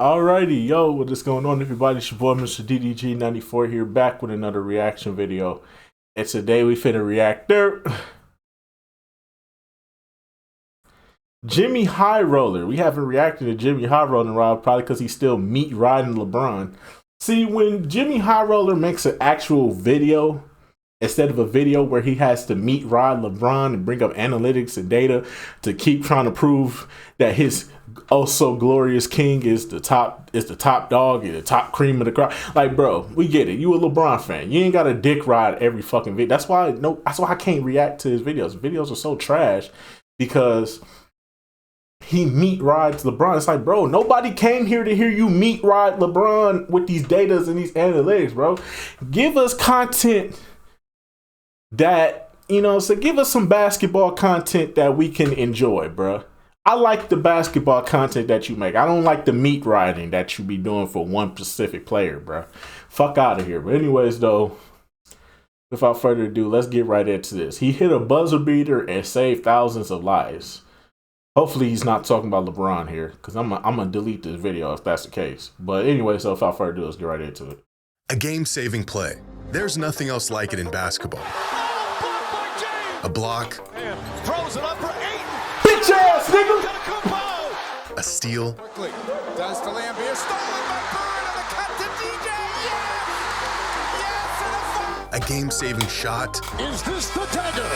Alrighty, yo, what is going on, everybody? It's your boy, Mr. DDG94 here, back with another reaction video. And today we finna react to Jimmy High Roller. We haven't reacted to Jimmy High Roller in a while, probably because he's still meat riding LeBron. See, when Jimmy High Roller makes an actual video, instead of a video where he has to meet ride LeBron and bring up analytics and data to keep trying to prove that his oh so glorious king is the top dog and the top cream of the crop. Like, bro, we get it. You a LeBron fan. You ain't got a dick ride every fucking video. That's why I can't react to his videos. Videos are so trash because he meat rides LeBron. It's like, bro, nobody came here to hear you meat ride LeBron with these datas and these analytics, bro. Give us content that, so give us some basketball content that we can enjoy, bro. I like the basketball content that you make. I don't like the meat riding that you be doing for one specific player, bro. Fuck out of here. But anyways, though, without further ado, let's get right into this. He hit a buzzer beater and saved thousands of lives. Hopefully he's not talking about LeBron here, because I'm gonna delete this video if that's the case. But anyway, so without further ado, let's get right into it. A game-saving play. There's nothing else like it in basketball. A block. Throws it up for Ayton. Bitch ass nigga. A steal. Quickly. Does to Lambeer. Stolen by Bird and the cut to DJ. Yes! Yes! And a foul. A game-saving shot. Is this the dagger?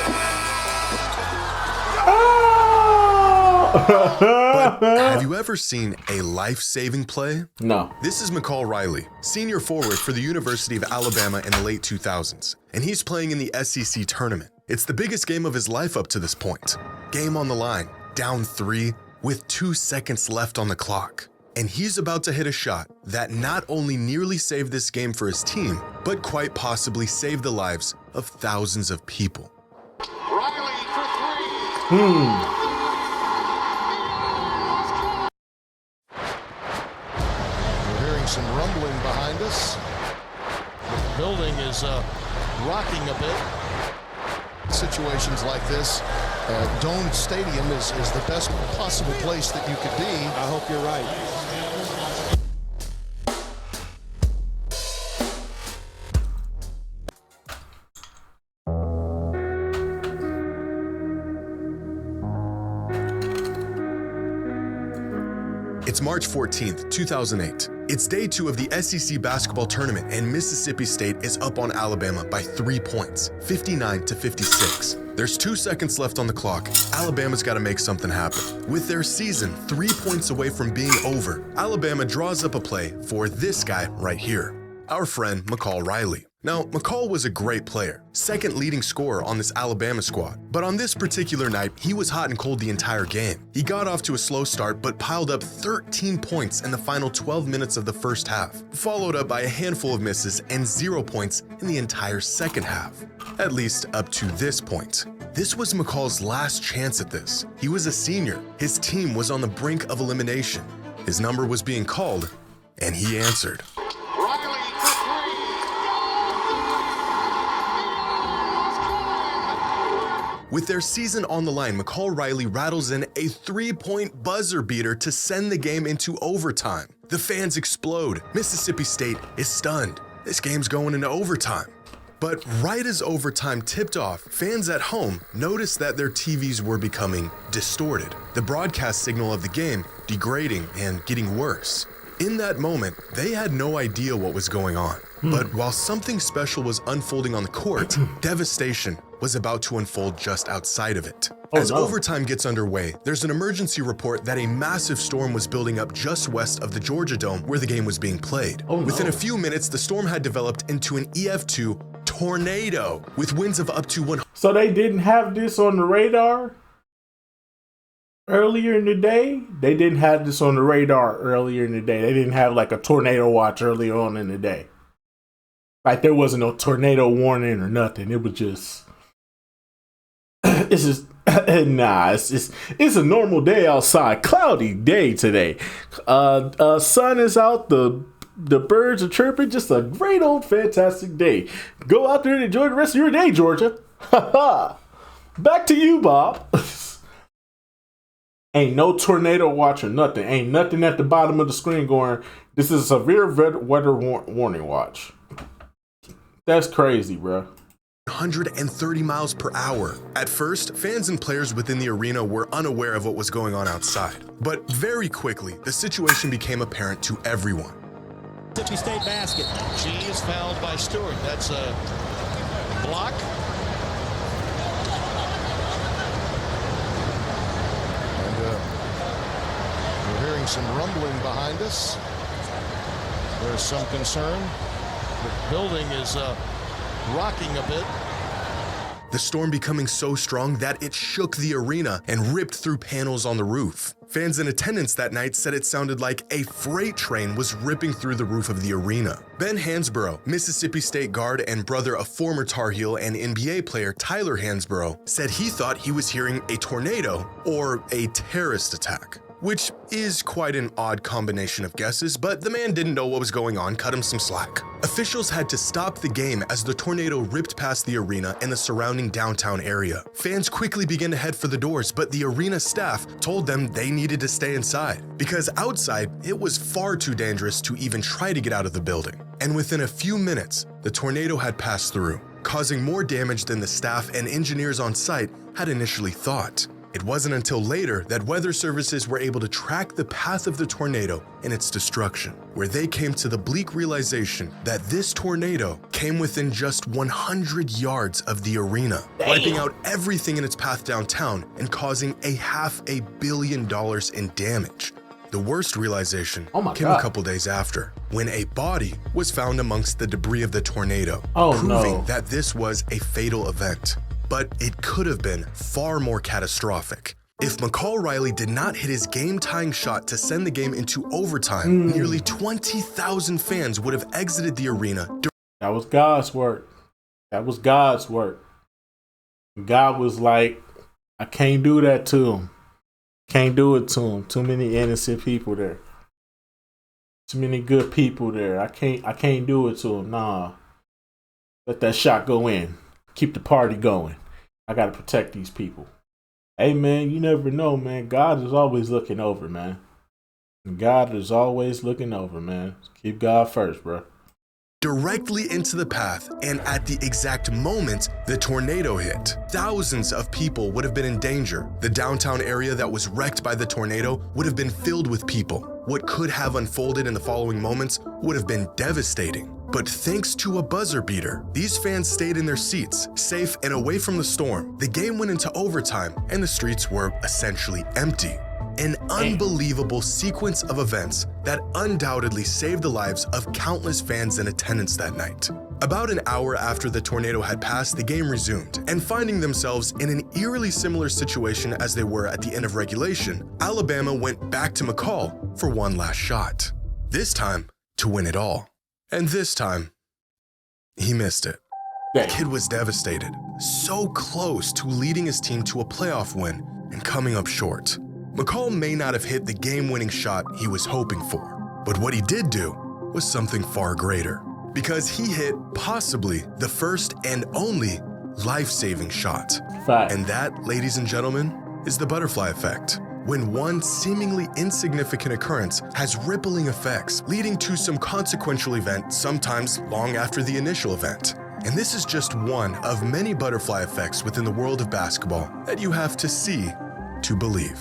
But have you ever seen a life-saving play? No. This is McCall Riley, senior forward for the University of Alabama in the late 2000s, and he's playing in the SEC tournament. It's the biggest game of his life up to this point. Game on the line, down 3, with 2 seconds left on the clock. And he's about to hit a shot that not only nearly saved this game for his team, but quite possibly saved the lives of thousands of people. Riley for 3. We're hearing some rumbling behind us. The building is rocking a bit. Situations like this, Dome Stadium is the best possible place that you could be. I hope you're right. It's March 14th, 2008. It's day 2 of the SEC basketball tournament, and Mississippi State is up on Alabama by 3 points, 59-56. There's 2 seconds left on the clock. Alabama's got to make something happen. With their season 3 points away from being over, Alabama draws up a play for this guy right here, our friend McCall Riley. Now, McCall was a great player, second leading scorer on this Alabama squad, but on this particular night, he was hot and cold the entire game. He got off to a slow start, but piled up 13 points in the final 12 minutes of the first half, followed up by a handful of misses and 0 points in the entire second half, at least up to this point. This was McCall's last chance at this. He was a senior. His team was on the brink of elimination. His number was being called, and he answered. With their season on the line, McCall Riley rattles in a 3-point buzzer beater to send the game into overtime. The fans explode. Mississippi State is stunned. This game's going into overtime. But right as overtime tipped off, fans at home noticed that their TVs were becoming distorted. The broadcast signal of the game degrading and getting worse. In that moment, they had no idea what was going on. But while something special was unfolding on the court, devastation was about to unfold just outside of it. As overtime gets underway, there's an emergency report that a massive storm was building up just west of the Georgia Dome where the game was being played. Within a few minutes, the storm had developed into an EF2 tornado with winds of up to 100. So they didn't have this on the radar earlier in the day? They didn't have this on the radar earlier in the day. They didn't have like a tornado watch earlier on in the day. Like there wasn't no tornado warning or nothing. It was just, it's just, nah, it's a normal day outside. Cloudy day today. Sun is out, the birds are chirping, just a great old fantastic day. Go out there and enjoy the rest of your day, Georgia. Back to you, Bob. Ain't no tornado watch or nothing. Ain't nothing at the bottom of the screen going, this is a severe weather warning watch. That's crazy, bro. 130 miles per hour. At first, fans and players within the arena were unaware of what was going on outside. But very quickly, the situation became apparent to everyone. Mississippi State basket. She is fouled by Stewart. That's a block. And we're hearing some rumbling behind us. There's some concern. The building is rocking a bit. The storm becoming so strong that it shook the arena and ripped through panels on the roof. Fans in attendance that night said it sounded like a freight train was ripping through the roof of the arena. Ben Hansbrough, Mississippi State guard and brother of former Tar Heel and NBA player Tyler Hansbrough, said he thought he was hearing a tornado or a terrorist attack. Which is quite an odd combination of guesses, but the man didn't know what was going on, cut him some slack. Officials had to stop the game as the tornado ripped past the arena and the surrounding downtown area. Fans quickly began to head for the doors, but the arena staff told them they needed to stay inside, because outside, it was far too dangerous to even try to get out of the building. And within a few minutes, the tornado had passed through, causing more damage than the staff and engineers on site had initially thought. It wasn't until later that weather services were able to track the path of the tornado and its destruction, where they came to the bleak realization that this tornado came within just 100 yards of the arena, wiping out everything in its path downtown and causing $500 million in damage. The worst realization came a couple days after, when a body was found amongst the debris of the tornado, proving that this was a fatal event. But it could have been far more catastrophic. If McCall Riley did not hit his game-tying shot to send the game into overtime, nearly 20,000 fans would have exited the arena. That was God's work. That was God's work. God was like, I can't do that to him. Can't do it to him. Too many innocent people there. Too many good people there. I can't do it to him. Nah. Let that shot go in. Keep the party going. I got to protect these people. Hey, man, you never know, man. God is always looking over, man. God is always looking over, man. Keep God first, bro. Directly into the path, and at the exact moment the tornado hit, thousands of people would have been in danger. The downtown area that was wrecked by the tornado would have been filled with people. What could have unfolded in the following moments would have been devastating. But thanks to a buzzer beater, these fans stayed in their seats, safe and away from the storm. The game went into overtime, and the streets were essentially empty. An unbelievable sequence of events that undoubtedly saved the lives of countless fans in attendance that night. About an hour after the tornado had passed, the game resumed, and finding themselves in an eerily similar situation as they were at the end of regulation, Alabama went back to McCall for one last shot. This time, to win it all. And this time, he missed it. The kid was devastated, so close to leading his team to a playoff win and coming up short. McCall may not have hit the game-winning shot he was hoping for, but what he did do was something far greater, because he hit possibly the first and only life-saving shot. Fact. And that, ladies and gentlemen, is the butterfly effect. When one seemingly insignificant occurrence has rippling effects, leading to some consequential event sometimes long after the initial event. And this is just one of many butterfly effects within the world of basketball that you have to see to believe.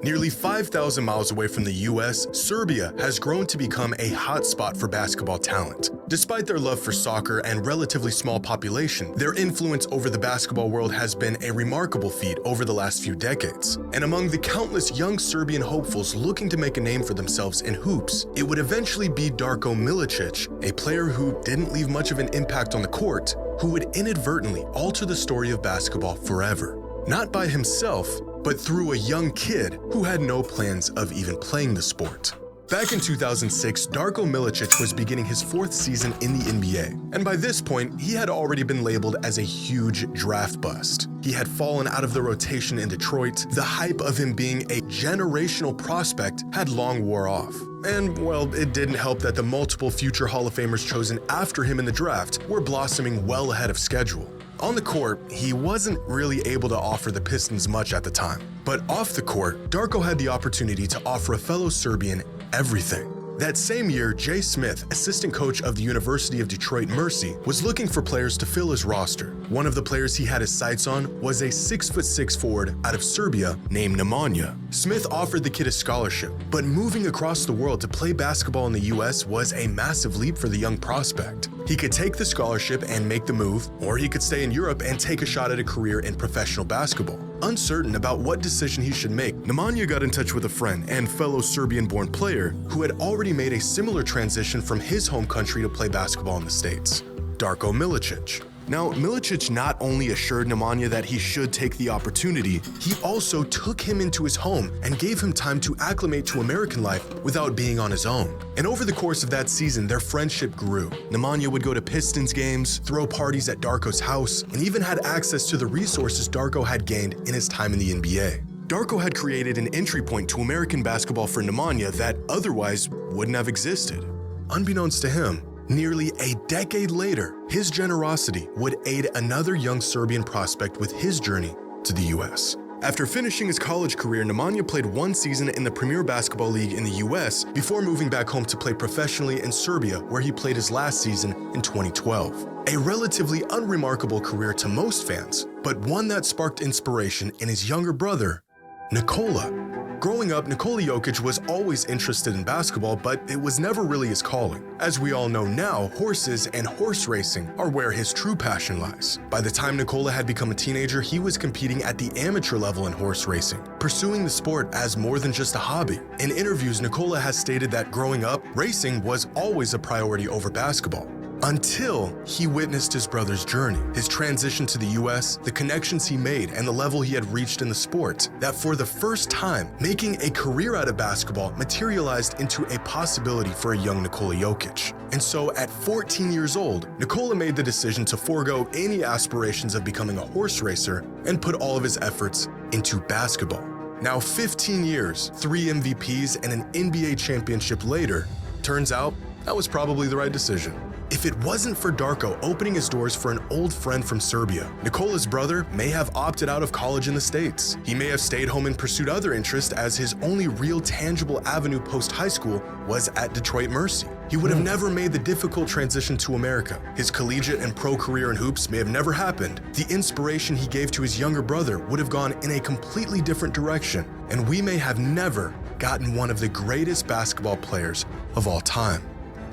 Nearly 5,000 miles away from the US, Serbia has grown to become a hotspot for basketball talent. Despite their love for soccer and relatively small population, their influence over the basketball world has been a remarkable feat over the last few decades. And among the countless young Serbian hopefuls looking to make a name for themselves in hoops, it would eventually be Darko Milicic, a player who didn't leave much of an impact on the court, who would inadvertently alter the story of basketball forever. Not by himself, but through a young kid who had no plans of even playing the sport. Back in 2006, Darko Milicic was beginning his 4th season in the NBA, and by this point, he had already been labeled as a huge draft bust. He had fallen out of the rotation in Detroit. The hype of him being a generational prospect had long wore off. And, well, it didn't help that the multiple future Hall of Famers chosen after him in the draft were blossoming well ahead of schedule. On the court, he wasn't really able to offer the Pistons much at the time. But off the court, Darko had the opportunity to offer a fellow Serbian everything. That same year, Jay Smith, assistant coach of the University of Detroit Mercy, was looking for players to fill his roster. One of the players he had his sights on was a 6'6" forward out of Serbia named Nemanja. Smith offered the kid a scholarship, but moving across the world to play basketball in the US was a massive leap for the young prospect. He could take the scholarship and make the move, or he could stay in Europe and take a shot at a career in professional basketball. Uncertain about what decision he should make, Nemanja got in touch with a friend and fellow Serbian-born player who had already made a similar transition from his home country to play basketball in the States, Darko Milicic. Now, Milicic not only assured Nemanja that he should take the opportunity, he also took him into his home and gave him time to acclimate to American life without being on his own. And over the course of that season, their friendship grew. Nemanja would go to Pistons games, throw parties at Darko's house, and even had access to the resources Darko had gained in his time in the NBA. Darko had created an entry point to American basketball for Nemanja that otherwise wouldn't have existed. Unbeknownst to him, nearly a decade later, his generosity would aid another young Serbian prospect with his journey to the US. After finishing his college career, Nemanja played 1 season in the Premier Basketball League in the US before moving back home to play professionally in Serbia, where he played his last season in 2012. A relatively unremarkable career to most fans, but one that sparked inspiration in his younger brother, Nikola. Growing up, Nikola Jokic was always interested in basketball, but it was never really his calling. As we all know now, horses and horse racing are where his true passion lies. By the time Nikola had become a teenager, he was competing at the amateur level in horse racing, pursuing the sport as more than just a hobby. In interviews, Nikola has stated that growing up, racing was always a priority over basketball. Until he witnessed his brother's journey, his transition to the US, the connections he made, and the level he had reached in the sport, that for the first time, making a career out of basketball materialized into a possibility for a young Nikola Jokic. And so at 14 years old, Nikola made the decision to forego any aspirations of becoming a horse racer and put all of his efforts into basketball. Now 15 years, 3 MVPs, and an NBA championship later, turns out that was probably the right decision. If it wasn't for Darko opening his doors for an old friend from Serbia, Nikola's brother may have opted out of college in the States. He may have stayed home and pursued other interests, as his only real tangible avenue post-high school was at Detroit Mercy. He would have never made the difficult transition to America. His collegiate and pro career in hoops may have never happened. The inspiration he gave to his younger brother would have gone in a completely different direction, and we may have never gotten one of the greatest basketball players of all time.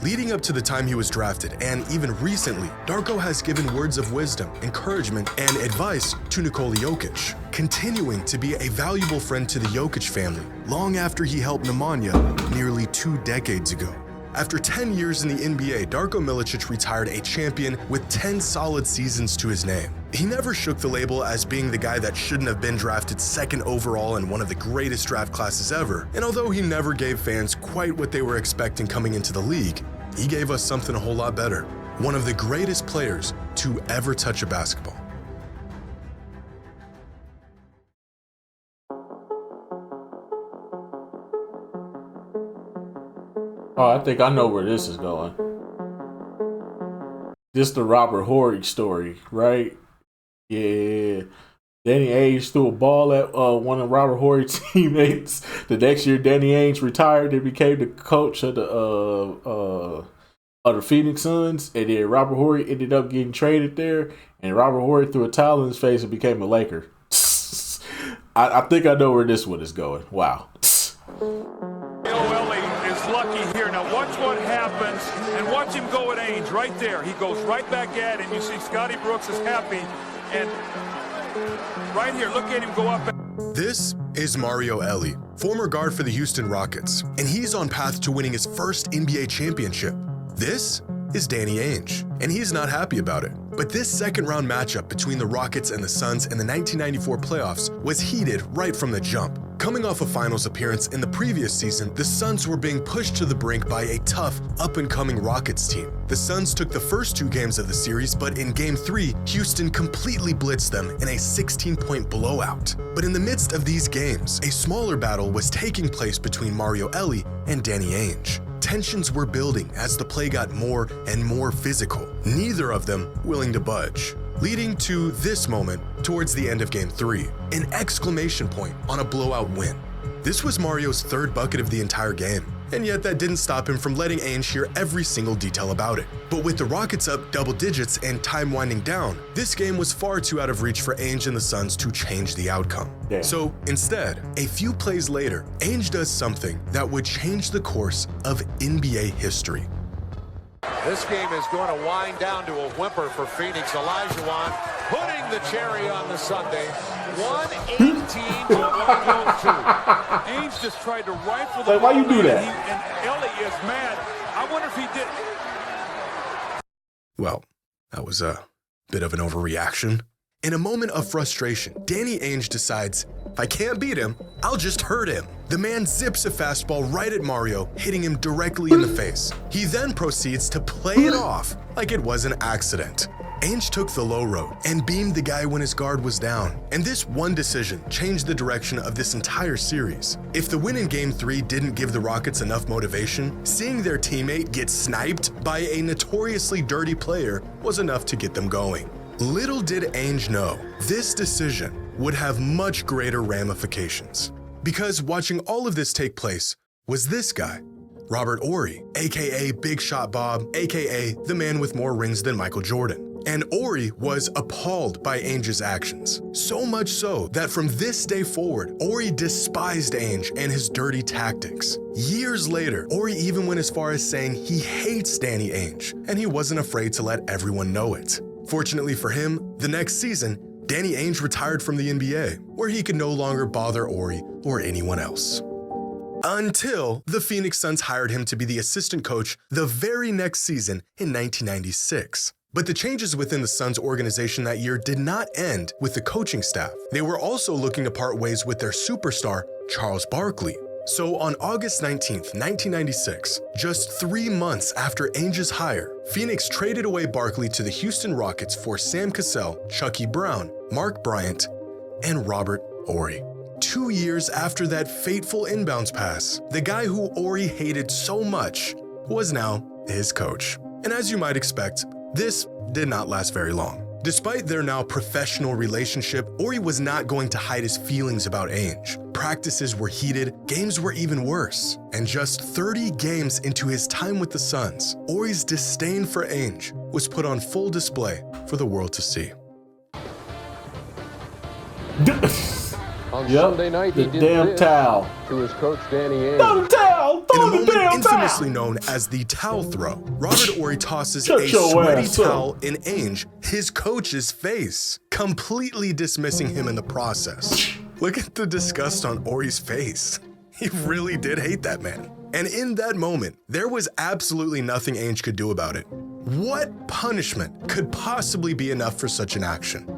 Leading up to the time he was drafted, and even recently, Darko has given words of wisdom, encouragement, and advice to Nikola Jokic, continuing to be a valuable friend to the Jokic family long after he helped Nemanja nearly 2 decades ago. After 10 years in the NBA, Darko Milicic retired a champion with 10 solid seasons to his name. He never shook the label as being the guy that shouldn't have been drafted 2nd overall in one of the greatest draft classes ever, and although he never gave fans quite what they were expecting coming into the league, he gave us something a whole lot better. One of the greatest players to ever touch a basketball. Oh, I think I know where this is going. This the Robert Horry story, right? Yeah. Danny Ainge threw a ball at one of Robert Horry's teammates. The next year, Danny Ainge retired and became the coach of the Phoenix Suns. And then Robert Horry ended up getting traded there. And Robert Horry threw a towel in his face and became a Laker. I think I know where this one is going. Wow. Lucky here. Now watch what happens and watch him go at Ainge right there. He goes right back at him. You see Scotty Brooks is happy. And right here, look at him go up. This is Mario Elie, former guard for the Houston Rockets, and he's on path to winning his first NBA championship. This is Danny Ainge, and he's not happy about it. But this second-round matchup between the Rockets and the Suns in the 1994 playoffs was heated right from the jump. Coming off a finals appearance in the previous season, the Suns were being pushed to the brink by a tough, up-and-coming Rockets team. The Suns took the first 2 games of the series, but in Game 3, Houston completely blitzed them in a 16-point blowout. But in the midst of these games, a smaller battle was taking place between Mario Elie and Danny Ainge. Tensions were building as the play got more and more physical, neither of them willing to budge, leading to this moment towards the end of Game 3, an exclamation point on a blowout win. This was Mario's 3rd bucket of the entire game, and yet that didn't stop him from letting Ainge hear every single detail about it. But with the Rockets up double digits and time winding down, this game was far too out of reach for Ainge and the Suns to change the outcome. Yeah. So instead, a few plays later, Ainge does something that would change the course of NBA history. This game is going to wind down to a whimper for Phoenix. Olajuwon putting the cherry on the sundae. 118 to 102. Ainge just tried to rifle the Like, why ball you do in, that? and Ellie is mad. I wonder if he did. Well, that was a bit of an overreaction. In a moment of frustration, Danny Ainge decides, if I can't beat him, I'll just hurt him. The man zips a fastball right at Mario, hitting him directly in the face. He then proceeds to play it off like it was an accident. Ainge took the low road and beamed the guy when his guard was down. And this one decision changed the direction of this entire series. If the win in Game 3 didn't give the Rockets enough motivation, seeing their teammate get sniped by a notoriously dirty player was enough to get them going. Little did Ainge know, this decision would have much greater ramifications. Because watching all of this take place was this guy, Robert Horry, aka Big Shot Bob, aka the man with more rings than Michael Jordan. And Horry was appalled by Ainge's actions. So much so that from this day forward, Horry despised Ainge and his dirty tactics. Years later, Horry even went as far as saying he hates Danny Ainge, and he wasn't afraid to let everyone know it. Fortunately for him, the next season, Danny Ainge retired from the NBA, where he could no longer bother Horry or anyone else. Until the Phoenix Suns hired him to be the assistant coach the very next season in 1996. But the changes within the Suns organization that year did not end with the coaching staff. They were also looking to part ways with their superstar, Charles Barkley. So on August 19th, 1996, just 3 months after Ainge's hire, Phoenix traded away Barkley to the Houston Rockets for Sam Cassell, Chucky Brown, Mark Bryant, and Robert Horry. 2 years after that fateful inbounds pass, the guy who Horry hated so much was now his coach. And as you might expect, this did not last very long. Despite their now professional relationship, Horry was not going to hide his feelings about Ainge. Practices were heated, games were even worse. And just 30 games into his time with the Suns, Horry's disdain for Ainge was put on full display for the world to see. On Yep, Sunday night, he the did damn this towel. to his coach, Danny Ainge. Throw the towel! In a Throw the moment damn infamously towel! known as the towel throw, Robert Horry tosses Shut a your sweaty ass up. towel in Ainge, his coach's face, completely dismissing him in the process. Look at the disgust on Horry's face. He really did hate that man. And in that moment, there was absolutely nothing Ainge could do about it. What punishment could possibly be enough for such an action?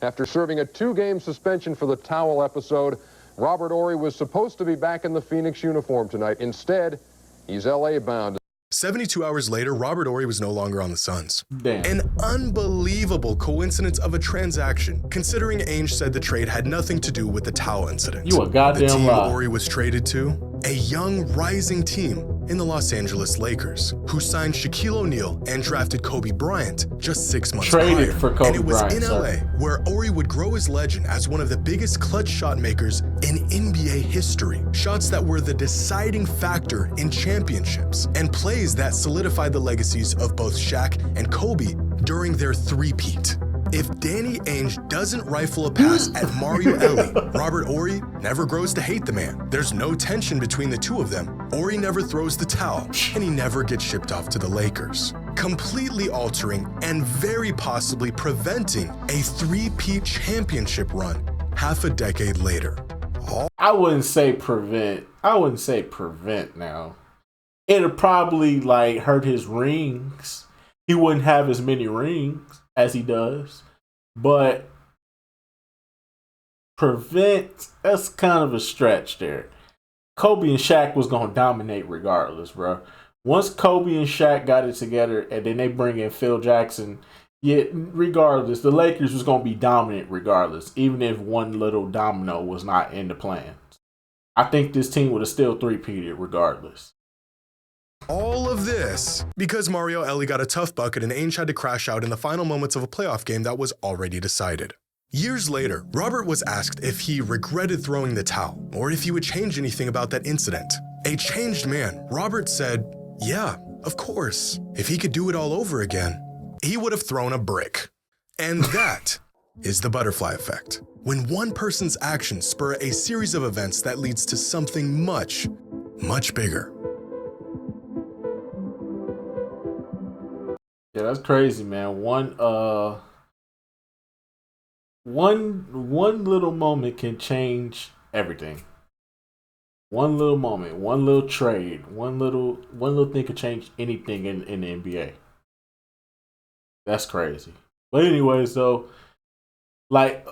After serving a 2-game suspension for the towel episode, Robert Horry was supposed to be back in the Phoenix uniform tonight. Instead, he's LA bound. 72 hours later, Robert Horry was no longer on the Suns. Damn. An unbelievable coincidence of a transaction, considering Ainge said the trade had nothing to do with the towel incident. You a goddamn The team lie. Horry was traded to, a young, rising team in the Los Angeles Lakers, who signed Shaquille O'Neal and drafted Kobe Bryant just 6 months Traded prior. for Kobe and it was Bryant, in sir. LA where Horry would grow his legend as one of the biggest clutch shot makers in NBA history. Shots that were the deciding factor in championships, and plays that solidified the legacies of both Shaq and Kobe during their three-peat. If Danny Ainge doesn't rifle a pass at Mario Elie, Robert Horry never grows to hate the man. There's no tension between the two of them. Horry never throws the towel, and he never gets shipped off to the Lakers, completely altering and very possibly preventing a three-peat championship run half a decade later. I wouldn't say prevent. I wouldn't say prevent now. It'd probably like hurt his rings. He wouldn't have as many rings as he does. But prevent, that's kind of a stretch there. Kobe and Shaq was going to dominate regardless, bro. Once Kobe and Shaq got it together and then they bring in Phil Jackson, yeah, regardless, the Lakers was going to be dominant regardless, even if one little domino was not in the plans. I think this team would have still three-peated regardless. All of this because Mario Elie got a tough bucket and Ainge had to crash out in the final moments of a playoff game that was already decided. Years later, Robert was asked if he regretted throwing the towel or if he would change anything about that incident. A changed man, Robert said, yeah, of course. If he could do it all over again, he would have thrown a brick. And that is the butterfly effect. When one person's actions spur a series of events that leads to something much, much bigger. Yeah, that's crazy, man. One little moment can change everything. One little moment, one little trade, one little thing can change anything in the NBA. That's crazy. But anyways, though, like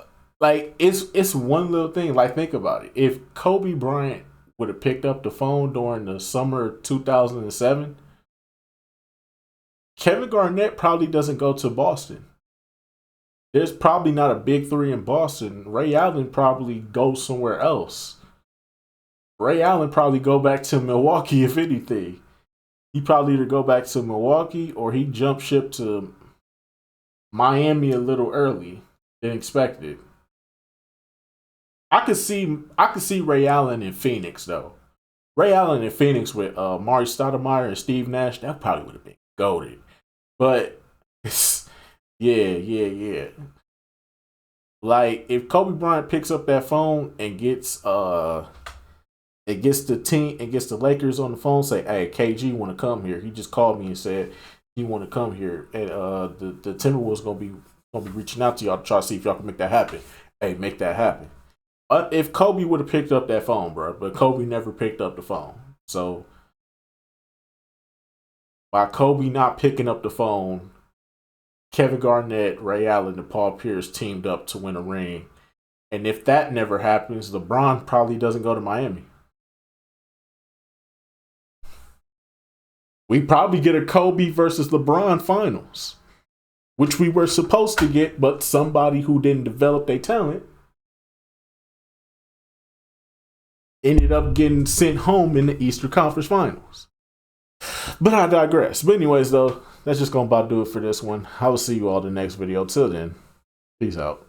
it's one little thing. Like, think about it. If Kobe Bryant would have picked up the phone during the summer of 2007, Kevin Garnett probably doesn't go to Boston. There's probably not a big three in Boston. Ray Allen probably goes somewhere else. Ray Allen probably go back to Milwaukee, if anything. He probably either go back to Milwaukee or he jump ship to Miami a little early than expected. I could see Ray Allen in Phoenix, though. Ray Allen in Phoenix with Marty Stoudemire and Steve Nash, that probably would have been goated. But yeah. Like, if Kobe Bryant picks up that phone and gets the team and gets the Lakers on the phone, say, "Hey, KG want to come here." He just called me and said he want to come here, and the Timberwolves gonna be reaching out to y'all to try to see if y'all can make that happen. Hey, make that happen. If Kobe would have picked up that phone, bro, but Kobe never picked up the phone. So by Kobe not picking up the phone, Kevin Garnett, Ray Allen, and Paul Pierce teamed up to win a ring. And if that never happens, LeBron probably doesn't go to Miami. We probably get a Kobe versus LeBron finals, which we were supposed to get, but somebody who didn't develop their talent ended up getting sent home in the Eastern Conference Finals. But I digress. But anyways, though, that's just going to about do it for this one. I will see you all in the next video. Till then, peace out.